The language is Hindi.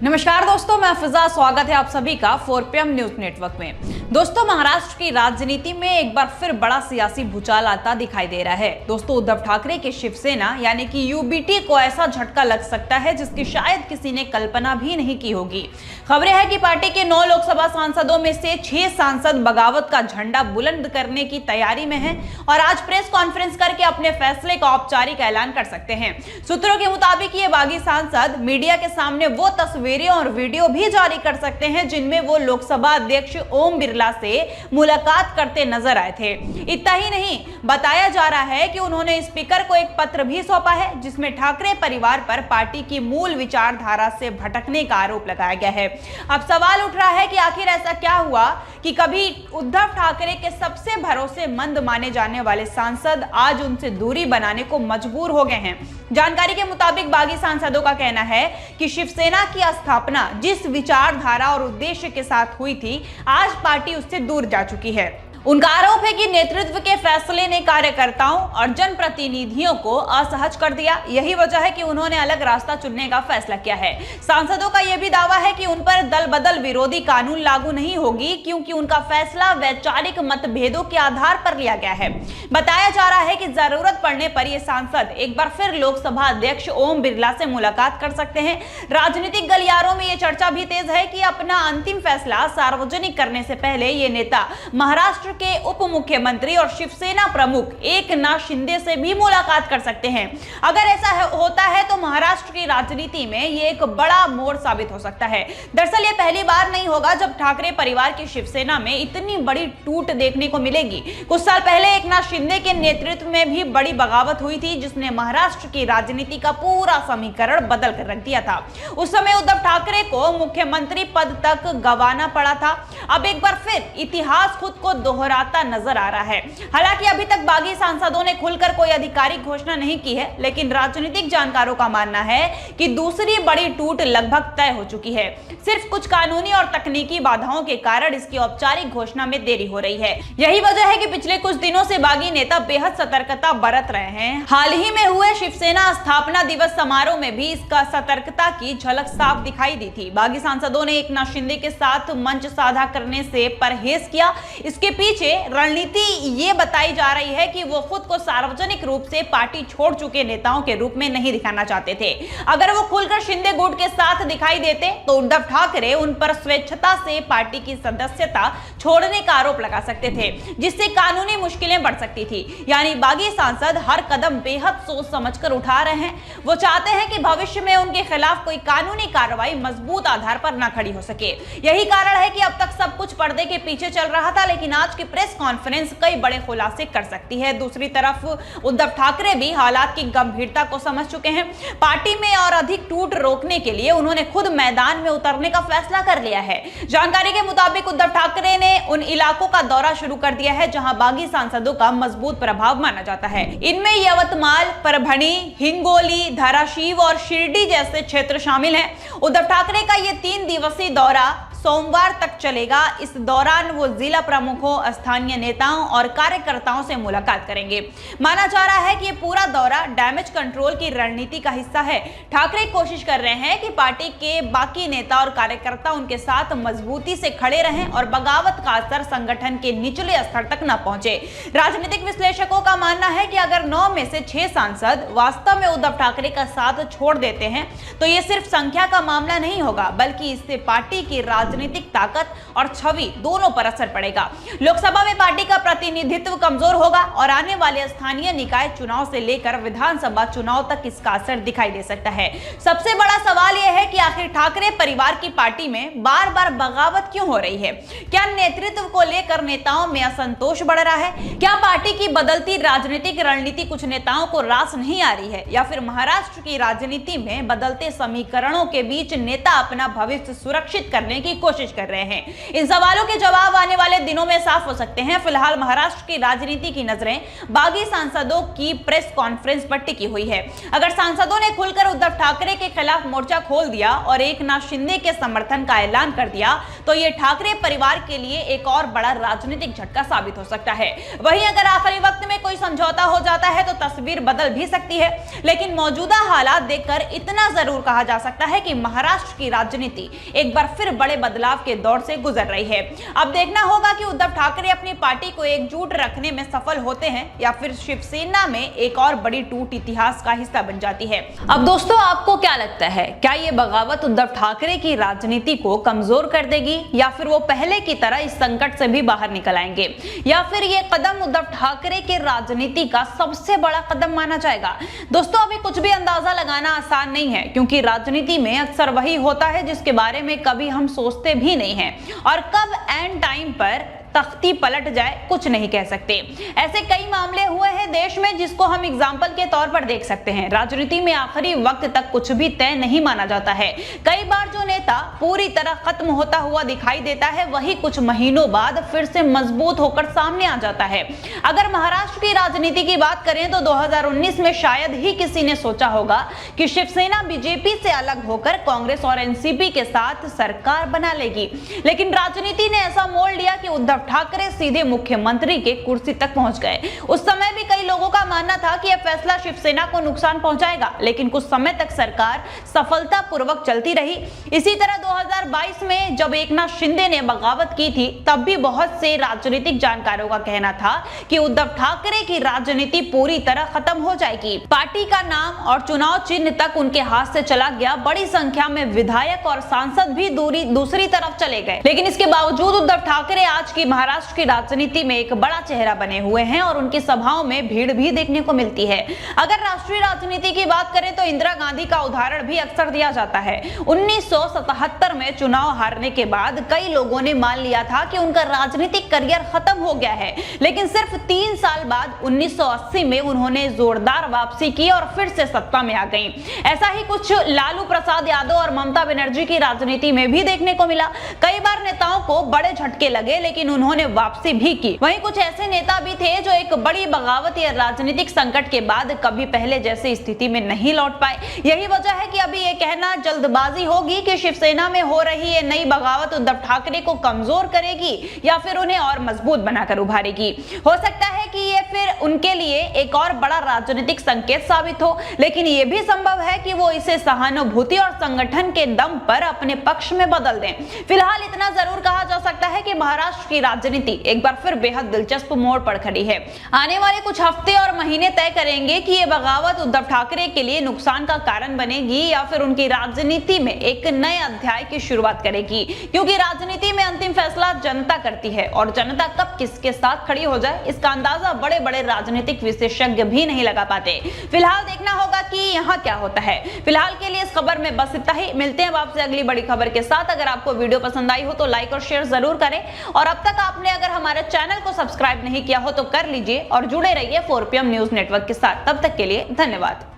नमस्कार दोस्तों, मैं फिजा। स्वागत है आप सभी का 4 PM न्यूज नेटवर्क में। दोस्तों, महाराष्ट्र की राजनीति में एक बार फिर बड़ा सियासी भूचाल आता दिखाई दे रहा है। दोस्तों, उद्धव ठाकरे की शिवसेना यानी कि यूबीटी को ऐसा झटका लग सकता है जिसकी शायद किसी ने कल्पना भी नहीं की होगी। खबरें हैं कि पार्टी के 9 लोकसभा सांसदों में से 6 सांसद बगावत का झंडा बुलंद करने की तैयारी में हैं और आज प्रेस कॉन्फ्रेंस करके अपने फैसले का औपचारिक ऐलान कर सकते हैं। सूत्रों के मुताबिक ये बागी सांसद मीडिया के सामने वो तस्वीरें और वीडियो भी जारी कर सकते हैं जिनमें वो लोकसभा अध्यक्ष ओम बिरला से मुलाकात करते नजर आए थे। इतना ही नहीं, बताया जा रहा है कि उन्होंने स्पीकर को एक पत्र भी सौंपा है जिसमें ठाकरे परिवार पर पार्टी की मूल विचारधारा से भटकने का आरोप लगाया गया है। अब सवाल उठ रहा है कि आखिर ऐसा क्या हुआ कि कभी उद्धव ठाकरे के सबसे भरोसेमंद माने जाने वाले सांसद आज उनसे दूरी बनाने को मजबूर हो गए हैं। जानकारी के मुताबिक बागी सांसदों का कहना है कि शिवसेना की स्थापना जिस विचारधारा और उद्देश्य के साथ हुई थी, आज पार्टी उससे दूर जा चुकी है। उनका आरोप है कि नेतृत्व के फैसले ने कार्यकर्ताओं और जनप्रतिनिधियों को असहज कर दिया। यही वजह है कि उन्होंने अलग रास्ता चुनने का फैसला किया है। सांसदों का यह भी दावा है कि उन पर दल बदल विरोधी कानून लागू नहीं होगी क्योंकि उनका फैसला वैचारिक मतभेदों के आधार पर लिया गया है। बताया जा रहा है कि जरूरत पड़ने पर ये सांसद एक बार फिर लोकसभा अध्यक्ष ओम बिरला से मुलाकात कर सकते हैं। राजनीतिक गलियारों में यह चर्चा भी तेज है कि अपना अंतिम फैसला सार्वजनिक करने से पहले ये नेता महाराष्ट्र के उप मुख्यमंत्री और शिवसेना प्रमुख एकनाथ शिंदे से भी मुलाकात कर सकते हैं। अगर ऐसा होता है तो महाराष्ट्र की राजनीति में ये एक बड़ा मोड़ साबित हो सकता है। दरअसल ये पहली बार नहीं होगा जब ठाकरे परिवार की शिवसेना में इतनी बड़ी टूट देखने को मिलेगी। कुछ साल पहले एकनाथ शिंदे के नेतृत्व में भी बड़ी बगावत हुई थी जिसने महाराष्ट्र की राजनीति का पूरा समीकरण बदल कर रख दिया था। उस समय उद्धव ठाकरे को मुख्यमंत्री पद तक गंवाना पड़ा था। अब एक बार फिर इतिहास खुद को दोहराता नजर आ रहा है। हालांकि अभी तक बागी सांसदों ने खुलकर कोई आधिकारिक घोषणा नहीं की है, लेकिन राजनीतिक जानकारों का मानना है कि दूसरी बड़ी टूट लगभग तय हो चुकी है। सिर्फ कुछ कानूनी और तकनीकी बाधाओं के कारण इसकी औपचारिक घोषणा में देरी हो रही है। यही वजह है कि पिछले कुछ दिनों से बागी नेता बेहद सतर्कता बरत रहे हैं। हाल ही में हुए शिवसेना स्थापना दिवस समारोह में भी इसका सतर्कता की झलक साफ दिखाई दी थी। बागी सांसदों ने एकनाथ शिंदे के साथ मंच साझा करने से परहेज किया। इसके पीछे रणनीति ये बताई जा रही है कि वो खुद को सार्वजनिक रूप से पार्टी छोड़ चुके नेताओं के रूप में नहीं दिखाना चाहते थे। अगर वो खुलकर शिंदे गुट के साथ दिखाई देते तो उद्धव ठाकरे उन पर स्वेच्छता से पार्टी की सदस्यता छोड़ने का आरोप लगा सकते थे, जिससे कानूनी मुश्किलें बढ़ सकती थी। यानी बागी सांसद हर कदम बेहद सोच समझकर उठा रहे हैं। वो चाहते हैं कि भविष्य में उनके खिलाफ कोई कानूनी कार्रवाई मजबूत आधार पर न खड़ी हो सके। यही कारण है कि अब तक सब कुछ पर्दे के पीछे चल रहा था, लेकिन आज की प्रेस कॉन्फ्रेंस कई बड़े खुलासे कर सकती है। दूसरी तरफ उद्धव ठाकरे भी हालात की गंभीरता को समझ चुके हैं। पार्टी में और अधिक टूट रोकने के लिए उन्होंने खुद मैदान में उतरने का फैसला कर लिया है। जानकारी के मुताबिक उद्धव ठाकरे ने उन इलाकों का दौरा शुरू कर दिया है जहां बागी सांसदों का मजबूत प्रभाव माना जाता है। इनमें यवतमाल, परभणी, हिंगोली, धाराशिव और शिरडी जैसे क्षेत्र शामिल हैं। उद्धव ठाकरे का ये 3 दिवसीय दौरा सोमवार तक चलेगा। इस दौरान वो जिला प्रमुखों, स्थानीय नेताओं और कार्यकर्ताओं से मुलाकात करेंगे। माना जा रहा है कि ये पूरा दौरा डैमेज कंट्रोल की रणनीति का हिस्सा है। ठाकरे कोशिश कर रहे हैं कि पार्टी के बाकी नेता और कार्यकर्ता उनके साथ मजबूती से खड़े रहें और बगावत का असर संगठन के निचले स्तर तक न पहुंचे। राजनीतिक विश्लेषकों का मानना है कि अगर 9 में से 6 सांसद वास्तव में उद्धव ठाकरे का साथ छोड़ देते हैं तो ये सिर्फ संख्या का मामला नहीं होगा, बल्कि इससे पार्टी की राजनीतिक ताकत और छवि दोनों पर असर पड़ेगा। लोकसभा में पार्टी का प्रतिनिधित्व कमजोर होगा और आने वाले स्थानीय निकाय चुनाव से लेकर विधानसभा चुनाव तक इसका असर दिखाई दे सकता है। सबसे बड़ा सवाल यह है कि आखिर ठाकरे परिवार की पार्टी में बार बार बगावत क्यों हो रही है? क्या नेतृत्व को लेकर नेताओं में असंतोष बढ़ रहा है? क्या पार्टी की बदलती राजनीतिक रणनीति कुछ नेताओं को रास नहीं आ रही है, या फिर महाराष्ट्र की राजनीति में बदलते समीकरणों के बीच नेता अपना भविष्य सुरक्षित करने की कोशिश कर रहे हैं? इन सवालों के जवाब आने वाले दिनों में साफ हो सकते हैं। फिलहाल महाराष्ट्र की राजनीति की नजरें बागी सांसदों की प्रेस कॉन्फ्रेंस पर टिकी हुई है। अगर सांसदों ने खुलकर उद्धव ठाकरे के खिलाफ मोर्चा खोल दिया और एकनाथ शिंदे के समर्थन का ऐलान कर दिया तो ये ठाकरे परिवार के लिए एक और बड़ा राजनीतिक झटका साबित हो सकता है। वहीं अगर आखिरी वक्त में कोई समझौता हो जाता है तो तस्वीर बदल भी सकती है, लेकिन मौजूदा हालात देखकर इतना जरूर कहा जा सकता है कि महाराष्ट्र की राजनीति एक बार फिर बड़े बदलाव के दौर से गुजर रही है। अब देखना होगा कि उद्धव ठाकरे अपनी पार्टी को एकजुट रखने में सफल होते हैं या फिर शिवसेना में एक और बड़ी टूट इतिहास का हिस्सा बन जाती है। अब दोस्तों, आपको क्या लगता है, क्या ये बगावत उद्धव ठाकरे की राजनीति को कमजोर कर देगी या फिर वो पहले की तरह इस संकट से भी बाहर निकल आएंगे, या फिर ये कदम उद्धव ठाकरे के राजनीति का सबसे बड़ा कदम माना जाएगा? दोस्तों, अभी कुछ भी अंदाजा लगाना आसान नहीं है, क्योंकि राजनीति में अक्सर वही होता है जिसके बारे में कभी हम सोचते भी नहीं हैं और कब एंड टाइम पर तख्ती पलट जाए कुछ नहीं कह सकते। ऐसे कई मामले हुए हैं देश में जिसको हम एग्जाम्पल के तौर पर देख सकते हैं। राजनीति में आखिरी वक्त तक कुछ भी तय नहीं माना जाता है। कई बार जो नेता पूरी तरह खत्म होता हुआ दिखाई देता है वही कुछ महीनों बाद फिर से मजबूत होकर सामने आ जाता है। अगर महाराष्ट्र की राजनीति की बात करें तो 2019 में शायद ही किसी ने सोचा होगा कि शिवसेना बीजेपी से अलग होकर कांग्रेस और एनसीपी के साथ सरकार बना लेगी, लेकिन राजनीति ने ऐसा मोड़ लिया कि उद्धव ठाकरे सीधे मुख्यमंत्री के कुर्सी तक पहुंच गए। उस समय भी कई लोगों का मानना था कि यह फैसला शिवसेना को नुकसान पहुंचाएगा, लेकिन कुछ समय तक सरकार सफलतापूर्वक चलती रही। इसी तरह 2022 में जब एकनाथ शिंदे ने बगावत की थी तब भी बहुत से राजनीतिक जानकारों का कहना था कि उद्धव ठाकरे की राजनीति पूरी तरह खत्म हो जाएगी। पार्टी का नाम और चुनाव चिन्ह तक उनके हाथ से चला गया। बड़ी संख्या में विधायक और सांसद भी दूसरी तरफ चले गए, लेकिन इसके बावजूद उद्धव ठाकरे आज की महाराष्ट्र की राजनीति में एक बड़ा चेहरा बने हुए हैं और उनकी सभाओं में भीड़ भी देखने को मिलती है। अगर राष्ट्रीय राजनीति की बात करें तो इंदिरा गांधी का उदाहरण भी अक्सर दिया जाता है। 1977 में चुनाव हारने के बाद कई लोगों ने मान लिया था कि उनका राजनीतिक करियर खत्म हो गया है, लेकिन सिर्फ 3 साल बाद 1980 में उन्होंने जोरदार वापसी की और फिर से सत्ता में आ गई। ऐसा ही कुछ लालू प्रसाद यादव और ममता बनर्जी की राजनीति में भी देखने को मिला। कई बार नेताओं को बड़े झटके लगे लेकिन उन्होंने वापसी भी की। वहीं कुछ ऐसे नेता भी थे जो एक बड़ी बगावत या राजनीतिक संकट के बाद कभी पहले जैसी स्थिति में नहीं लौट पाए। यही वजह है कि अभी ये कहना जल्दबाजी होगी कि शिवसेना में हो रही ये नई बगावत उद्धव ठाकरे को कमजोर करेगी या फिर उन्हें और मजबूत बनाकर उभारेगी। हो सकता है कि ये फिर उनके लिए एक और बड़ा राजनीतिक संकेत साबित हो, लेकिन ये भी संभव है कि वो इसे सहानुभूति और संगठन के दम पर अपने पक्ष में बदल दें। फिलहाल इतना जरूर कहा जा सकता है कि महाराष्ट्र की राजनीति एक बार फिर बेहद दिलचस्प मोड़ पर खड़ी है। आने वाले कुछ हफ्ते और महीने तय करेंगे कि ये बगावत उद्धव ठाकरे के लिए नुकसान का कारण बनेगी या फिर उनकी राजनीति में एक नए अध्याय की शुरुआत करेगी, क्योंकि राजनीति में अंतिम फैसला जनता करती है और जनता कब किसके साथ खड़ी हो जाए इसका अंदाजा बड़े बड़े राजनीतिक विशेषज्ञ भी नहीं लगा पाते। फिलहाल देखना होगा कि यहाँ क्या होता है। फिलहाल के लिए इस खबर में बस इतना ही। मिलते हैं आपसे अगली बड़ी खबर के साथ। अगर आपको वीडियो पसंद आई हो तो लाइक और शेयर जरूर करें और अब तक आपने अगर हमारे चैनल को सब्सक्राइब नहीं किया हो तो कर लीजिए और जुड़े रहिए 4PM न्यूज नेटवर्क के साथ। तब तक के लिए धन्यवाद।